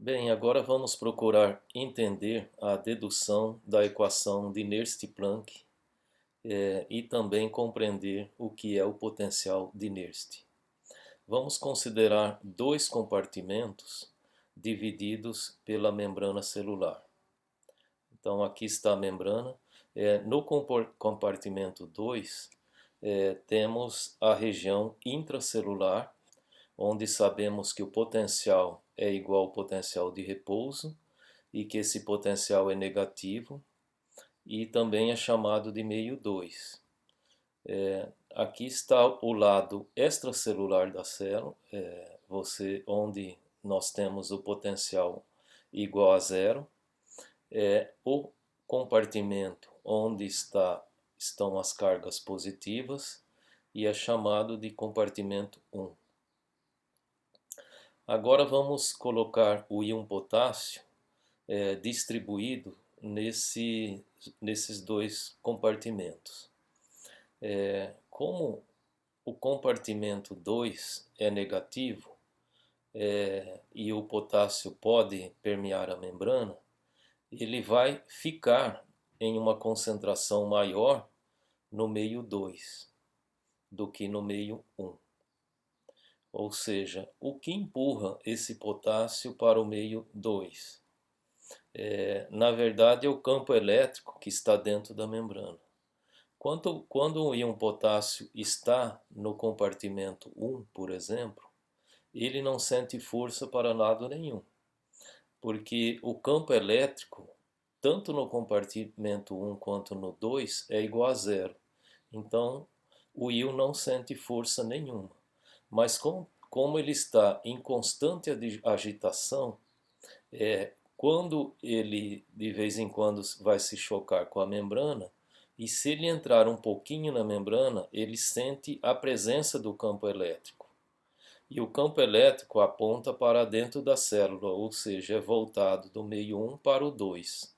Bem, agora vamos procurar entender a dedução da equação de Nernst-Planck e também compreender o que é o potencial de Nernst. Vamos considerar dois compartimentos divididos pela membrana celular. Então aqui está a membrana. No compartimento 2 temos a região intracelular, onde sabemos que o potencial é igual ao potencial de repouso e que esse potencial é negativo e também é chamado de meio 2. Aqui está o lado extracelular da célula, onde nós temos o potencial igual a zero. O compartimento onde estão as cargas positivas e é chamado de compartimento 1. Agora vamos colocar o íon potássio distribuído nesses dois compartimentos. Como o compartimento 2 é negativo e o potássio pode permear a membrana, ele vai ficar em uma concentração maior no meio 2 do que no meio 1. Ou seja, o que empurra esse potássio para o meio 2? Na verdade, é o campo elétrico que está dentro da membrana. Quando o íon potássio está no compartimento 1, por exemplo, ele não sente força para lado nenhum, porque o campo elétrico, tanto no compartimento 1 quanto no 2, é igual a zero. Então, o íon não sente força nenhuma. Mas como ele está em constante agitação, quando ele de vez em quando vai se chocar com a membrana, e se ele entrar um pouquinho na membrana, ele sente a presença do campo elétrico. E o campo elétrico aponta para dentro da célula, ou seja, é voltado do meio 1 para o 2.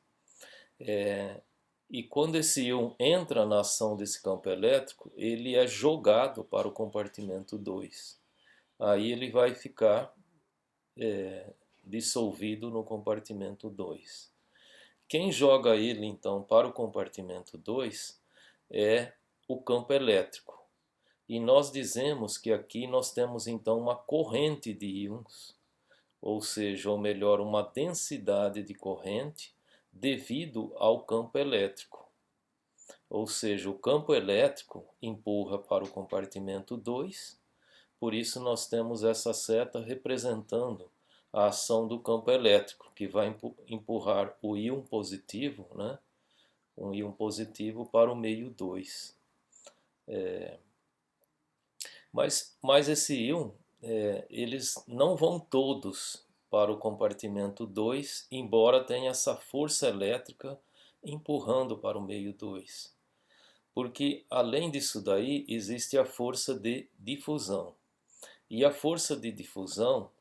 E quando esse íon entra na ação desse campo elétrico, ele é jogado para o compartimento 2. Aí ele vai ficar dissolvido no compartimento 2. Quem joga ele então para o compartimento 2 é o campo elétrico. E nós dizemos que aqui nós temos então uma corrente de íons, ou seja, ou melhor, uma densidade de corrente devido ao campo elétrico. Ou seja, o campo elétrico empurra para o compartimento 2, por isso nós temos essa seta representando a ação do campo elétrico, que vai empurrar o íon positivo, né? Um íon positivo para o meio 2. Mas esse íon, eles não vão todos para o compartimento 2, embora tenha essa força elétrica empurrando para o meio 2. Porque além disso daí, existe a força de difusão. E a força de difusão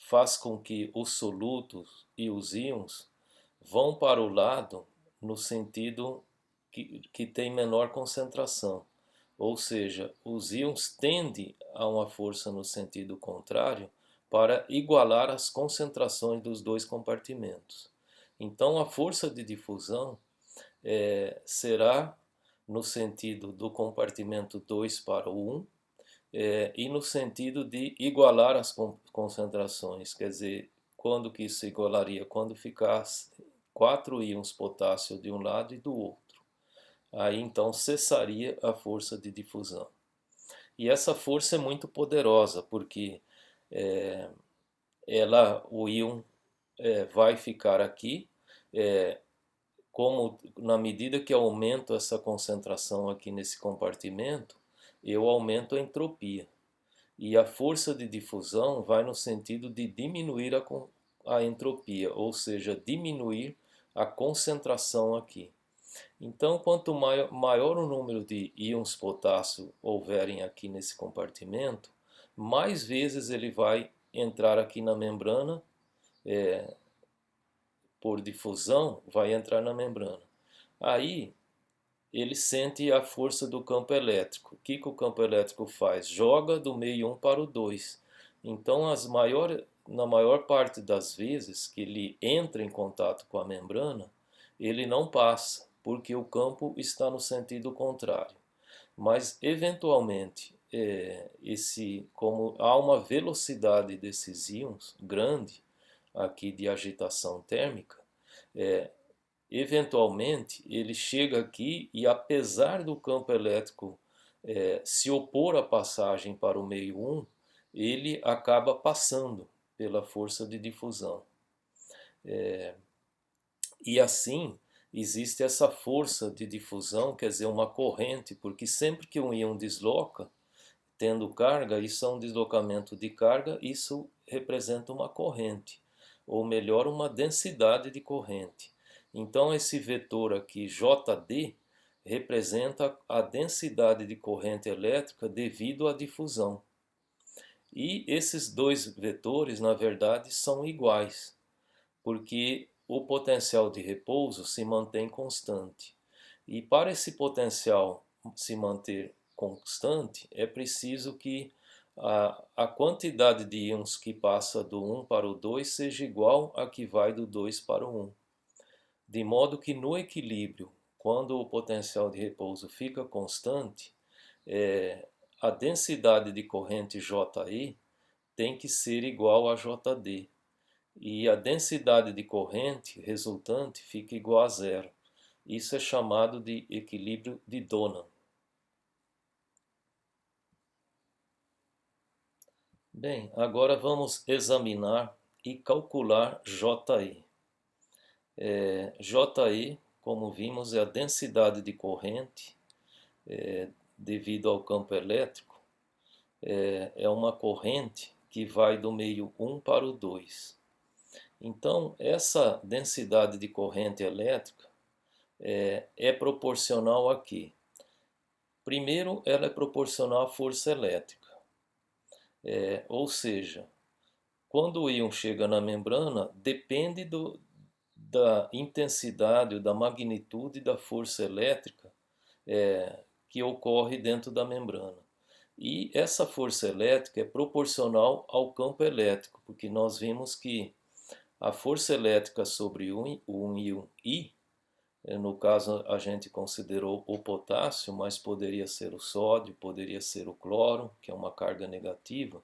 faz com que os solutos e os íons vão para o lado no sentido que tem menor concentração. Ou seja, os íons tendem a uma força no sentido contrário para igualar as concentrações dos dois compartimentos. Então, a força de difusão será no sentido do compartimento 2 para o 1, e no sentido de igualar as concentrações, quer dizer, quando que isso igualaria? Quando ficasse 4 íons potássio de um lado e do outro. Aí então cessaria a força de difusão. E essa força é muito poderosa, porque o íon vai ficar aqui, como na medida que eu aumento essa concentração aqui nesse compartimento, eu aumento a entropia. E a força de difusão vai no sentido de diminuir a entropia, ou seja, diminuir a concentração aqui. Então, quanto maior o número de íons potássio houverem aqui nesse compartimento, mais vezes ele vai entrar aqui na membrana, por difusão, vai entrar na membrana. Aí, ele sente a força do campo elétrico. O que o campo elétrico faz? Joga do meio 1 para o 2. Então, na maior parte das vezes que ele entra em contato com a membrana, ele não passa, porque o campo está no sentido contrário. Mas, eventualmente, como há uma velocidade desses íons grande, aqui de agitação térmica, é, eventualmente ele chega aqui e, apesar do campo elétrico se opor à passagem para o meio 1, ele acaba passando pela força de difusão. E assim existe essa força de difusão, quer dizer, uma corrente, porque sempre que um íon desloca, tendo carga, isso é um deslocamento de carga, isso representa uma corrente, ou melhor, uma densidade de corrente. Então, esse vetor aqui, JD, representa a densidade de corrente elétrica devido à difusão. E esses dois vetores, na verdade, são iguais, porque o potencial de repouso se mantém constante. E para esse potencial se manter constante, é preciso que a quantidade de íons que passa do 1 para o 2 seja igual à que vai do 2 para o 1. De modo que no equilíbrio, quando o potencial de repouso fica constante, a densidade de corrente JE tem que ser igual a JD. E a densidade de corrente resultante fica igual a zero. Isso é chamado de equilíbrio de Donan. Bem, agora vamos examinar e calcular JE. JE, como vimos, é a densidade de corrente devido ao campo elétrico. É uma corrente que vai do meio 1 para o 2. Então, essa densidade de corrente elétrica é proporcional a quê? Primeiro, ela é proporcional à força elétrica. Ou seja, quando o íon chega na membrana, depende da intensidade, da magnitude da força elétrica que ocorre dentro da membrana. E essa força elétrica é proporcional ao campo elétrico, porque nós vimos que a força elétrica sobre um íon I, no caso a gente considerou o potássio, mas poderia ser o sódio, poderia ser o cloro, que é uma carga negativa.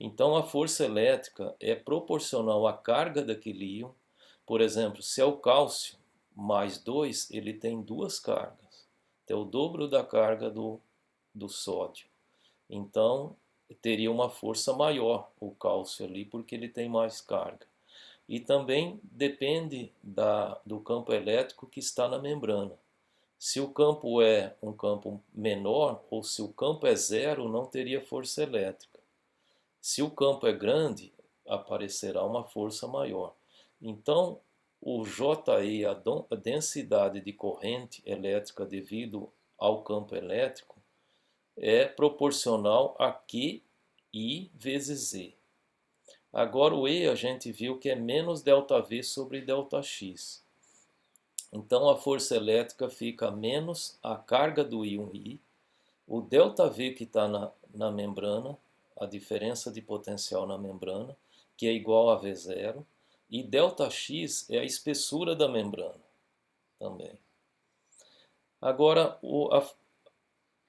Então a força elétrica é proporcional à carga daquele íon. Por exemplo, se é o cálcio mais 2, ele tem duas cargas. É o dobro da carga do sódio. Então teria uma força maior o cálcio ali, porque ele tem mais carga. E também depende do campo elétrico que está na membrana. Se o campo é um campo menor, ou se o campo é zero, não teria força elétrica. Se o campo é grande, aparecerá uma força maior. Então, o JE, a densidade de corrente elétrica devido ao campo elétrico, é proporcional a QI vezes E. Agora o E a gente viu que é menos ΔV sobre ΔX. Então a força elétrica fica menos a carga do íon I, o ΔV que está na membrana, a diferença de potencial na membrana, que é igual a V0, e ΔX é a espessura da membrana também. Agora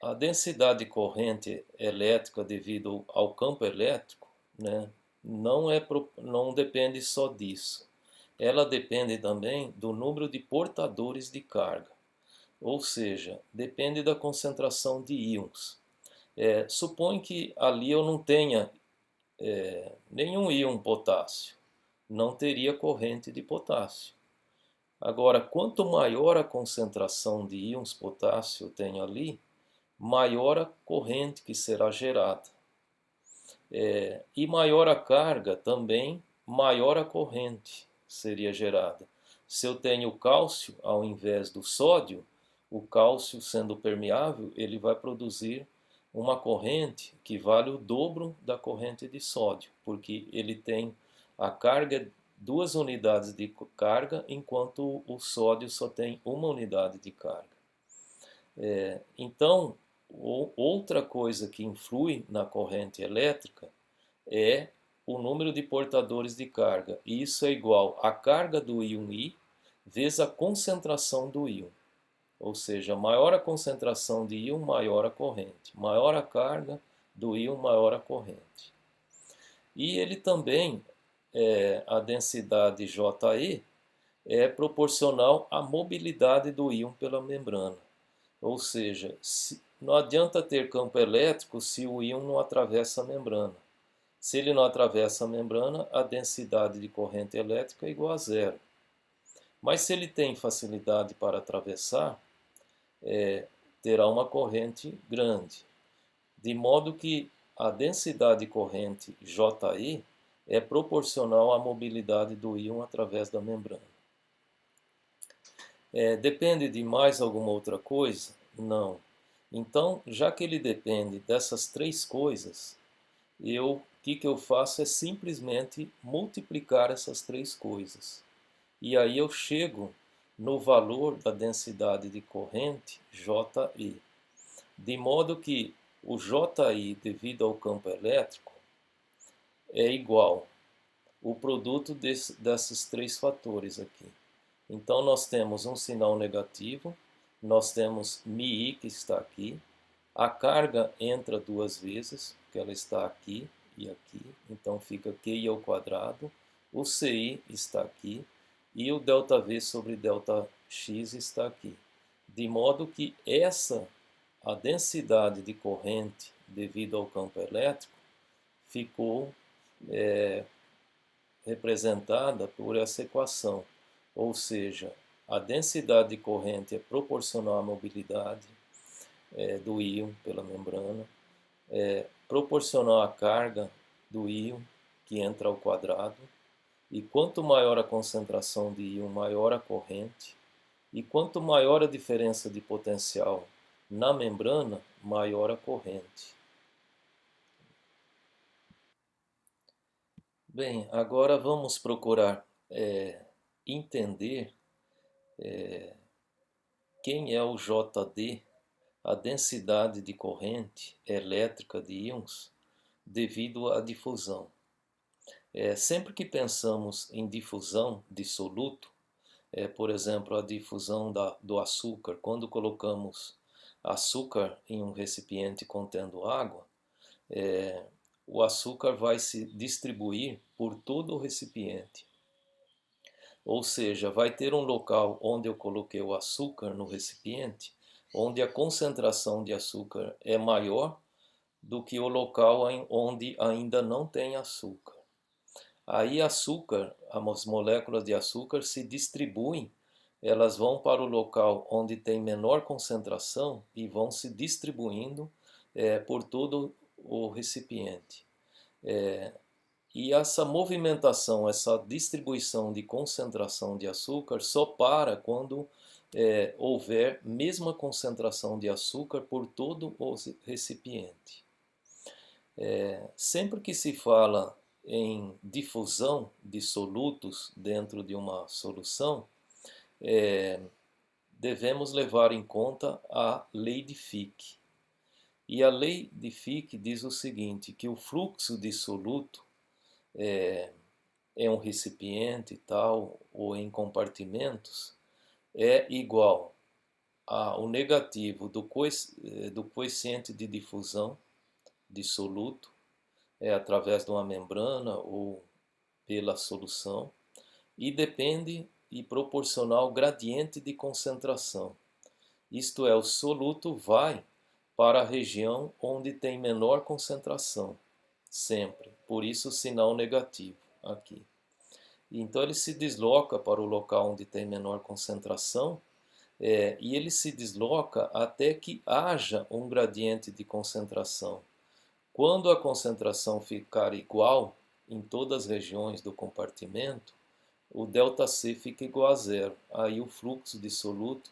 a densidade de corrente elétrica devido ao campo elétrico, né, não depende só disso. Ela depende também do número de portadores de carga, ou seja, depende da concentração de íons. Supõe que ali eu não tenha nenhum íon potássio, não teria corrente de potássio. Agora, quanto maior a concentração de íons potássio eu tenho ali, maior a corrente que será gerada. E maior a carga também, maior a corrente seria gerada. Se eu tenho cálcio ao invés do sódio, o cálcio sendo permeável, ele vai produzir uma corrente que vale o dobro da corrente de sódio, porque ele tem a carga 2 unidades de carga, enquanto o sódio só tem 1 unidade de carga. Então, outra coisa que influi na corrente elétrica é o número de portadores de carga. E isso é igual à carga do íon I vezes a concentração do íon. Ou seja, maior a concentração de íon, maior a corrente. Maior a carga do íon, maior a corrente. E ele também, a densidade JE, é proporcional à mobilidade do íon pela membrana. Ou seja, não adianta ter campo elétrico se o íon não atravessa a membrana. Se ele não atravessa a membrana, a densidade de corrente elétrica é igual a zero. Mas se ele tem facilidade para atravessar, terá uma corrente grande. De modo que a densidade de corrente JI é proporcional à mobilidade do íon através da membrana. Depende de mais alguma outra coisa? Não. Então, já que ele depende dessas três coisas, o que eu faço é simplesmente multiplicar essas três coisas. E aí eu chego no valor da densidade de corrente, JI. De modo que o JI, devido ao campo elétrico, é igual o produto desses três fatores aqui. Então nós temos um sinal negativo, nós temos μi que está aqui, a carga entra duas vezes, porque ela está aqui e aqui, então fica QI ao quadrado, o CI está aqui e o ΔV sobre ΔX está aqui. De modo que a densidade de corrente devido ao campo elétrico, ficou representada por essa equação. Ou seja, a densidade de corrente é proporcional à mobilidade do íon pela membrana, proporcional à carga do íon que entra ao quadrado, e quanto maior a concentração de íon, maior a corrente, e quanto maior a diferença de potencial na membrana, maior a corrente. Bem, agora vamos procurar entender quem é o JD, a densidade de corrente elétrica de íons devido à difusão. Sempre que pensamos em difusão de soluto, por exemplo, a difusão do açúcar, quando colocamos açúcar em um recipiente contendo água, o açúcar vai se distribuir por todo o recipiente. Ou seja, vai ter um local onde eu coloquei o açúcar no recipiente, onde a concentração de açúcar é maior do que o local onde ainda não tem açúcar. Aí açúcar, as moléculas de açúcar se distribuem, elas vão para o local onde tem menor concentração e vão se distribuindo por todo o recipiente. E essa movimentação, essa distribuição de concentração de açúcar só para quando houver mesma concentração de açúcar por todo o recipiente. Sempre que se fala em difusão de solutos dentro de uma solução, devemos levar em conta a lei de Fick. E a lei de Fick diz o seguinte, que o fluxo de soluto em um recipiente e tal, ou em compartimentos, é igual ao negativo do coeficiente de difusão de soluto, através de uma membrana ou pela solução, e depende e proporcional ao gradiente de concentração. Isto é, o soluto vai para a região onde tem menor concentração, sempre. Por isso o sinal negativo aqui. Então ele se desloca para o local onde tem menor concentração, e ele se desloca até que haja um gradiente de concentração. Quando a concentração ficar igual em todas as regiões do compartimento, o ΔC fica igual a zero. Aí o fluxo de soluto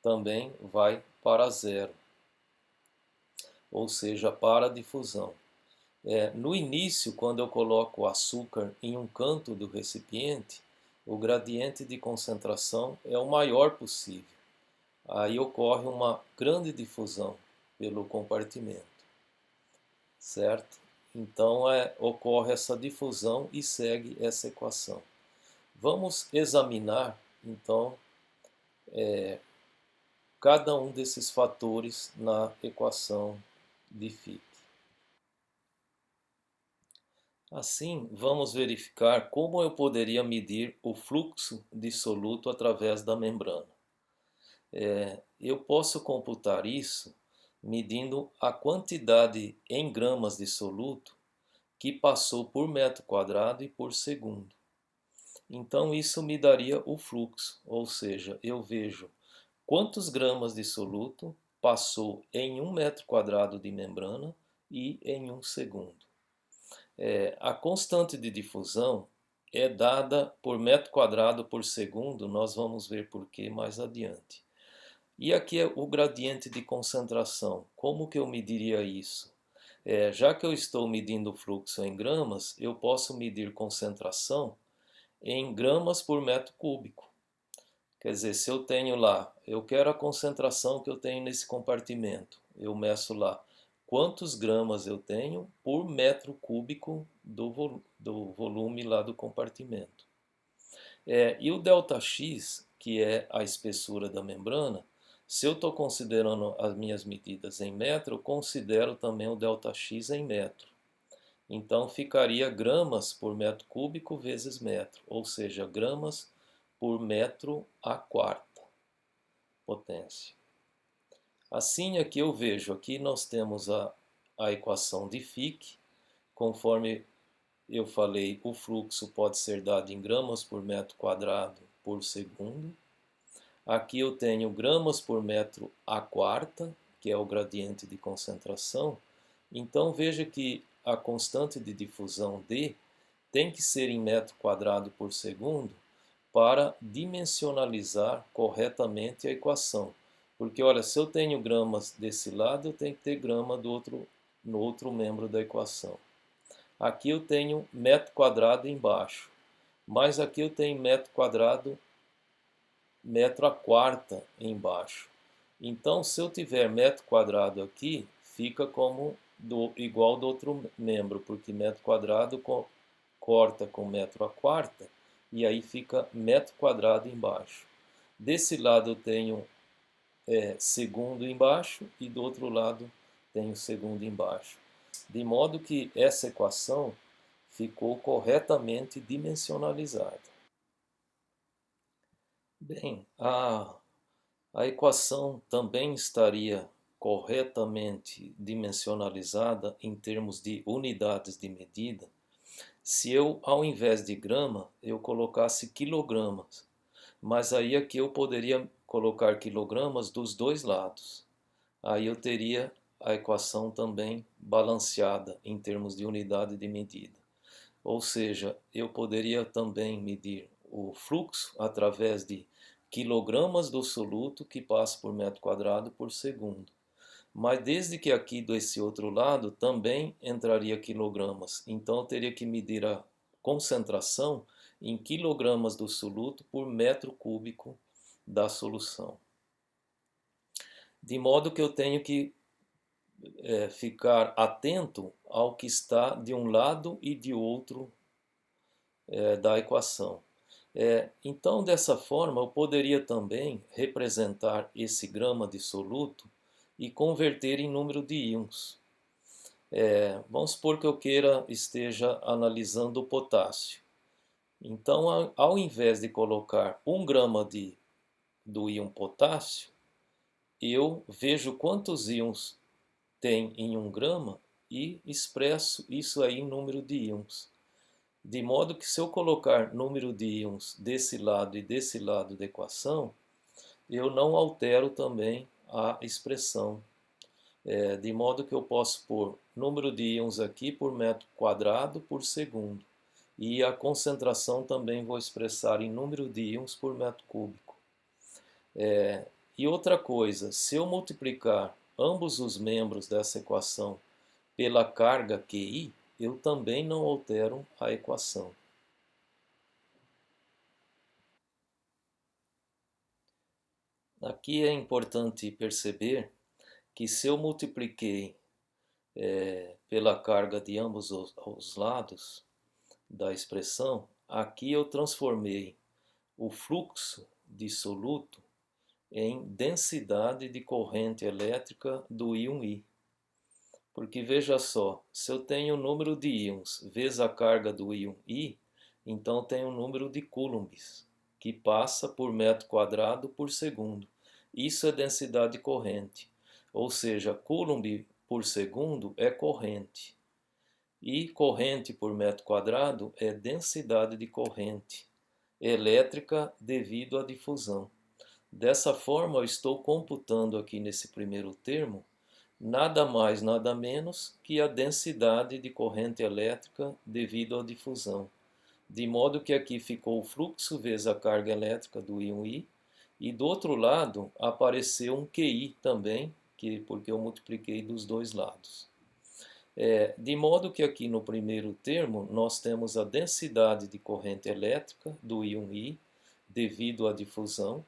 também vai para zero, ou seja, para a difusão. No início, quando eu coloco o açúcar em um canto do recipiente, o gradiente de concentração é o maior possível. Aí ocorre uma grande difusão pelo compartimento, certo? Então ocorre essa difusão e segue essa equação. Vamos examinar então cada um desses fatores na equação de Fick. Assim, vamos verificar como eu poderia medir o fluxo de soluto através da membrana. Eu posso computar isso medindo a quantidade em gramas de soluto que passou por metro quadrado e por segundo. Então isso me daria o fluxo, ou seja, eu vejo quantos gramas de soluto passou em 1 metro quadrado de membrana e em 1 segundo. A constante de difusão é dada por metro quadrado por segundo, nós vamos ver por que mais adiante. E aqui é o gradiente de concentração. Como que eu mediria isso? Já que eu estou medindo o fluxo em gramas, eu posso medir concentração em gramas por metro cúbico. Quer dizer, se eu tenho lá, eu quero a concentração que eu tenho nesse compartimento, eu meço lá quantos gramas eu tenho por metro cúbico do volume lá do compartimento. E o ΔX, que é a espessura da membrana, se eu estou considerando as minhas medidas em metro, eu considero também o ΔX em metro. Então ficaria gramas por metro cúbico vezes metro, ou seja, gramas por metro à quarta potência. Assim aqui eu vejo, aqui nós temos a equação de Fick, conforme eu falei, o fluxo pode ser dado em gramas por metro quadrado por segundo. Aqui eu tenho gramas por metro à quarta, que é o gradiente de concentração. Então veja que a constante de difusão D tem que ser em metro quadrado por segundo para dimensionalizar corretamente a equação. Porque olha, se eu tenho gramas desse lado, eu tenho que ter grama no outro membro da equação. Aqui eu tenho metro quadrado embaixo, mas aqui eu tenho metro quadrado, metro à quarta embaixo. Então, se eu tiver metro quadrado aqui, fica como igual do outro membro, porque metro quadrado corta com metro à quarta, e aí fica metro quadrado embaixo. Desse lado eu tenho segundo embaixo e do outro lado tenho segundo embaixo. De modo que essa equação ficou corretamente dimensionalizada. Bem, a equação também estaria corretamente dimensionalizada em termos de unidades de medida se eu, ao invés de grama, eu colocasse quilogramas. Mas aí aqui eu poderia colocar quilogramas dos dois lados. Aí eu teria a equação também balanceada em termos de unidade de medida. Ou seja, eu poderia também medir o fluxo através de quilogramas do soluto que passa por metro quadrado por segundo. Mas desde que aqui desse outro lado também entraria quilogramas. Então eu teria que medir a concentração em quilogramas do soluto por metro cúbico da solução. De modo que eu tenho que ficar atento ao que está de um lado e de outro da equação. Então, dessa forma, eu poderia também representar esse grama de soluto e converter em número de íons. Vamos supor que eu esteja analisando o potássio. Então, ao invés de colocar 1 grama do íon potássio, eu vejo quantos íons tem em 1 grama e expresso isso aí em número de íons. De modo que se eu colocar número de íons desse lado e desse lado da equação, eu não altero também a expressão. De modo que eu posso pôr número de íons aqui por metro quadrado por segundo. E a concentração também vou expressar em número de íons por metro cúbico. E outra coisa, se eu multiplicar ambos os membros dessa equação pela carga QI, eu também não altero a equação. Aqui é importante perceber que se eu multipliquei pela carga de ambos os lados da expressão, aqui eu transformei o fluxo dissoluto em densidade de corrente elétrica do íon I. Porque veja só, se eu tenho o número de íons vezes a carga do íon I, então eu tenho o número de coulombs, que passa por metro quadrado por segundo. Isso é densidade corrente, ou seja, coulomb por segundo é corrente. E corrente por metro quadrado é densidade de corrente elétrica devido à difusão. Dessa forma, eu estou computando aqui nesse primeiro termo nada mais, nada menos que a densidade de corrente elétrica devido à difusão. De modo que aqui ficou o fluxo vezes a carga elétrica do íon I, e do outro lado apareceu um QI também, porque eu multipliquei dos dois lados. De modo que aqui no primeiro termo nós temos a densidade de corrente elétrica do íon I devido à difusão,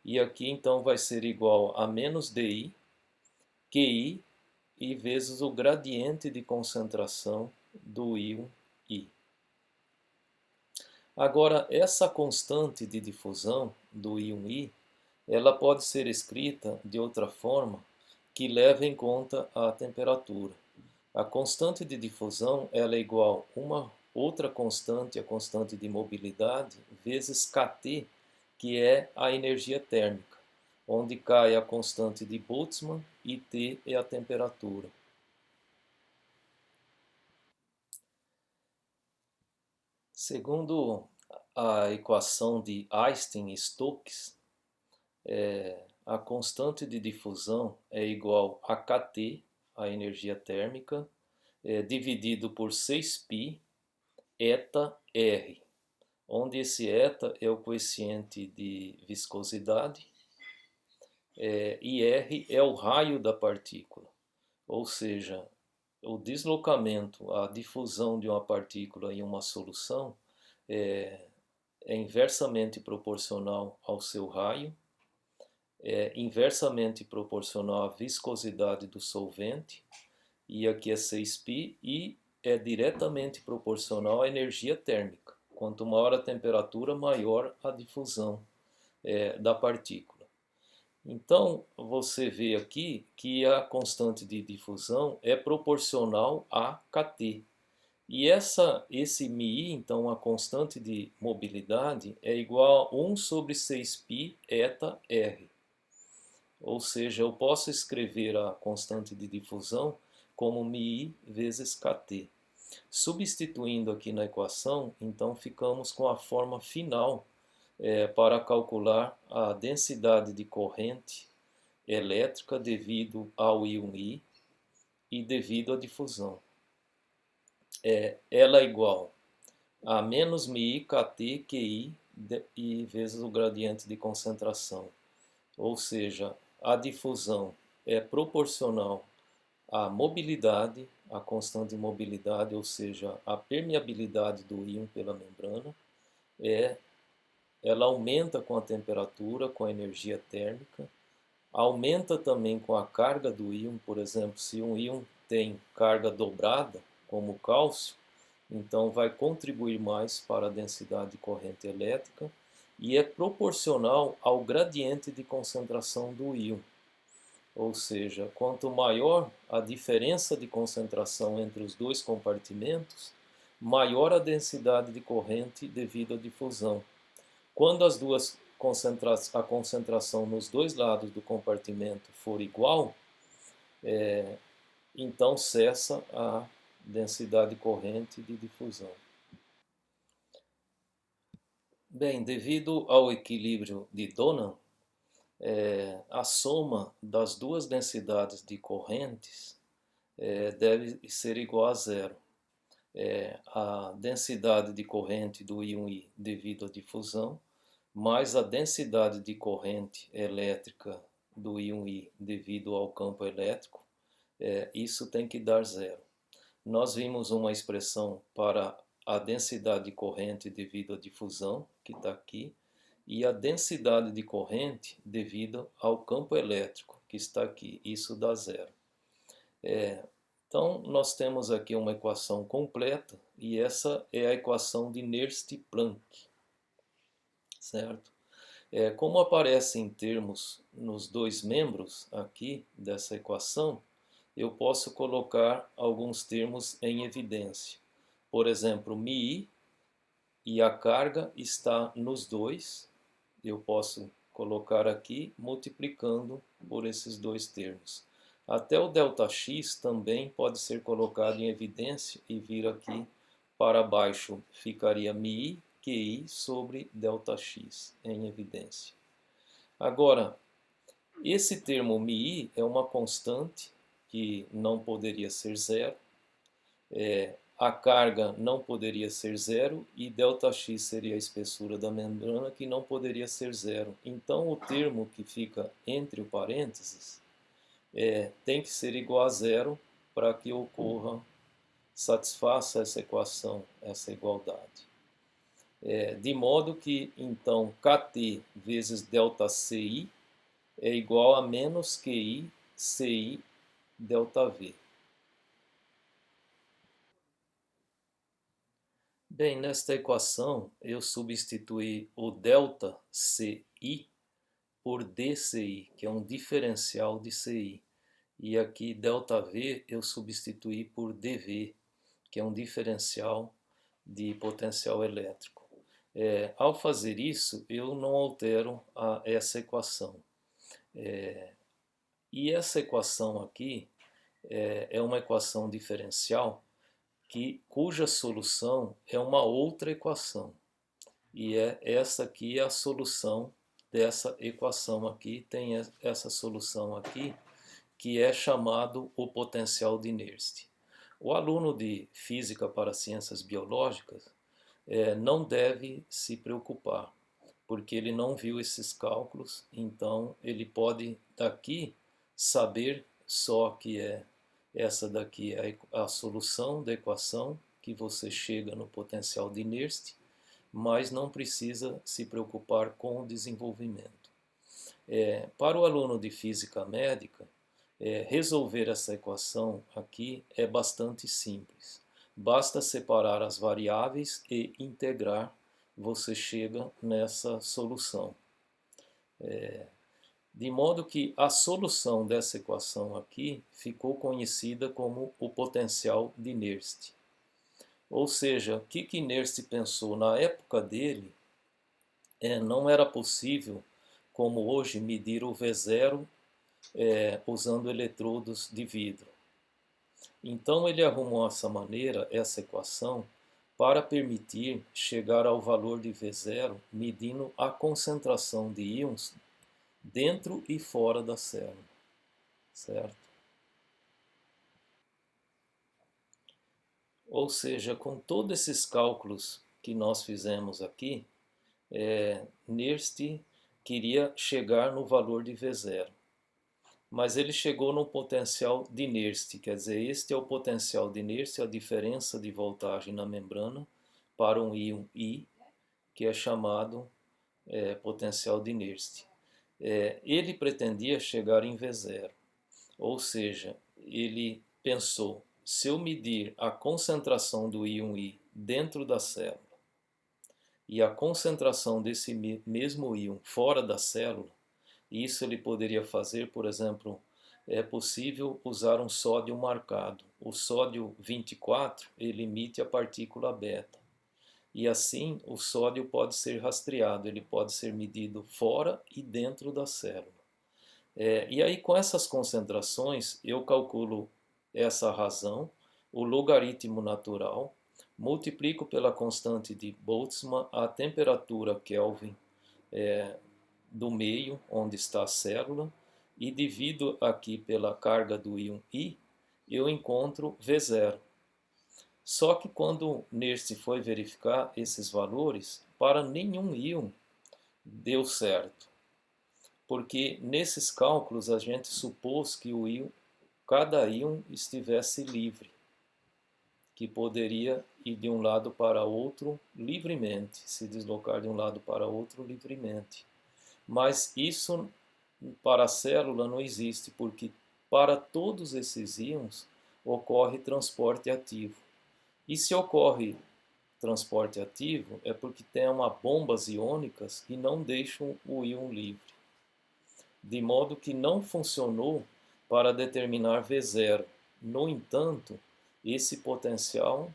e aqui então vai ser igual a menos DI, QI, e vezes o gradiente de concentração do íon I. Agora, essa constante de difusão do íon I, ela pode ser escrita de outra forma que leva em conta a temperatura. A constante de difusão ela é igual a uma outra constante, a constante de mobilidade, vezes kT, que é a energia térmica, onde K é a constante de Boltzmann e T é a temperatura. Segundo a equação de Einstein-Stokes, a constante de difusão é igual a kT, a energia térmica, dividido por 6π eta R, onde esse eta é o coeficiente de viscosidade e R é o raio da partícula, ou seja, o deslocamento, a difusão de uma partícula em uma solução é inversamente proporcional ao seu raio, é inversamente proporcional à viscosidade do solvente, e aqui é 6π, e é diretamente proporcional à energia térmica. Quanto maior a temperatura, maior a difusão da partícula. Então, você vê aqui que a constante de difusão é proporcional a kT. E esse μi, então a constante de mobilidade, é igual a 1 sobre 6π eta R. Ou seja, eu posso escrever a constante de difusão como μi vezes kT. Substituindo aqui na equação, então ficamos com a forma final para calcular a densidade de corrente elétrica devido ao íon I e devido à difusão. Ela é igual a menos μi kT QI e vezes o gradiente de concentração. Ou seja, a difusão é proporcional à mobilidade, à constante de mobilidade, ou seja, a permeabilidade do íon pela membrana, ela aumenta com a temperatura, com a energia térmica, aumenta também com a carga do íon. Por exemplo, se um íon tem carga dobrada, como o cálcio, então vai contribuir mais para a densidade de corrente elétrica, e é proporcional ao gradiente de concentração do íon. Ou seja, quanto maior a diferença de concentração entre os dois compartimentos, maior a densidade de corrente devido à difusão. Quando a concentração nos dois lados do compartimento for igual, então cessa a densidade corrente de difusão. Bem, devido ao equilíbrio de Donan, a soma das duas densidades de correntes deve ser igual a zero. A densidade de corrente do íon I devido à difusão, mais a densidade de corrente elétrica do íon I devido ao campo elétrico, isso tem que dar zero. Nós vimos uma expressão para a densidade de corrente devido à difusão, que está aqui, e a densidade de corrente devido ao campo elétrico, que está aqui. Isso dá zero. Então, nós temos aqui uma equação completa, e essa é a equação de Nernst-Planck, certo? Como aparece em termos nos dois membros aqui dessa equação, eu posso colocar alguns termos em evidência. Por exemplo, μi, e a carga está nos dois, eu posso colocar aqui multiplicando por esses dois termos. Até o ΔX também pode ser colocado em evidência e vir aqui para baixo ficaria μi QI sobre ΔX em evidência. Agora, esse termo μi é uma constante que não poderia ser zero, a carga não poderia ser zero e ΔX seria a espessura da membrana que não poderia ser zero. Então o termo que fica entre o parênteses tem que ser igual a zero para que ocorra, satisfaça essa equação, essa igualdade. De modo que então Kt vezes ΔCi é igual a menos QI CI ΔV. Bem, nesta equação eu substituí o ΔCi por dCi, que é um diferencial de Ci. E aqui ΔV eu substituí por dV, que é um diferencial de potencial elétrico. Ao fazer isso, eu não altero essa equação. E essa equação aqui é uma equação diferencial cuja solução é uma outra equação. E essa aqui é a solução dessa equação aqui, tem essa solução aqui, que é chamado o potencial de Nernst. O aluno de Física para Ciências Biológicas não deve se preocupar, porque ele não viu esses cálculos, então ele pode daqui saber só que essa daqui é a solução da equação que você chega no potencial de Nernst, mas não precisa se preocupar com o desenvolvimento. Para o aluno de física médica, resolver essa equação aqui é bastante simples. Basta separar as variáveis e integrar, você chega nessa solução. De modo que a solução dessa equação aqui ficou conhecida como o potencial de Nernst. Ou seja, o que Nernst pensou na época dele, não era possível, como hoje, medir o V0 usando eletrodos de vidro. Então ele arrumou essa maneira, essa equação, para permitir chegar ao valor de V0 medindo a concentração de íons dentro e fora da célula, certo? Ou seja, com todos esses cálculos que nós fizemos aqui, Nernst queria chegar no valor de V0. Mas ele chegou no potencial de Nernst, quer dizer, este é o potencial de Nernst, a diferença de voltagem na membrana para um íon I, que é chamado potencial de Nernst. Ele pretendia chegar em V0, ou seja, ele pensou, se eu medir a concentração do íon I dentro da célula e a concentração desse mesmo íon fora da célula, isso ele poderia fazer, por exemplo, é possível usar um sódio marcado. O sódio 24 ele emite a partícula beta. E assim o sódio pode ser rastreado, ele pode ser medido fora e dentro da célula. E aí com essas concentrações eu calculo essa razão, o logaritmo natural, multiplico pela constante de Boltzmann a temperatura Kelvin do meio onde está a célula e divido aqui pela carga do íon I, eu encontro V0. Só que quando Nernst foi verificar esses valores, para nenhum íon deu certo. Porque nesses cálculos a gente supôs que cada íon estivesse livre, que poderia ir de um lado para outro livremente, se deslocar de um lado para outro livremente. Mas isso para a célula não existe, porque para todos esses íons ocorre transporte ativo. E se ocorre transporte ativo, é porque tem uma bombas iônicas que não deixam o íon livre. De modo que não funcionou para determinar V0. No entanto, esse potencial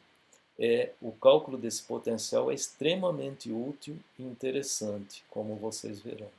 o cálculo desse potencial é extremamente útil e interessante, como vocês verão.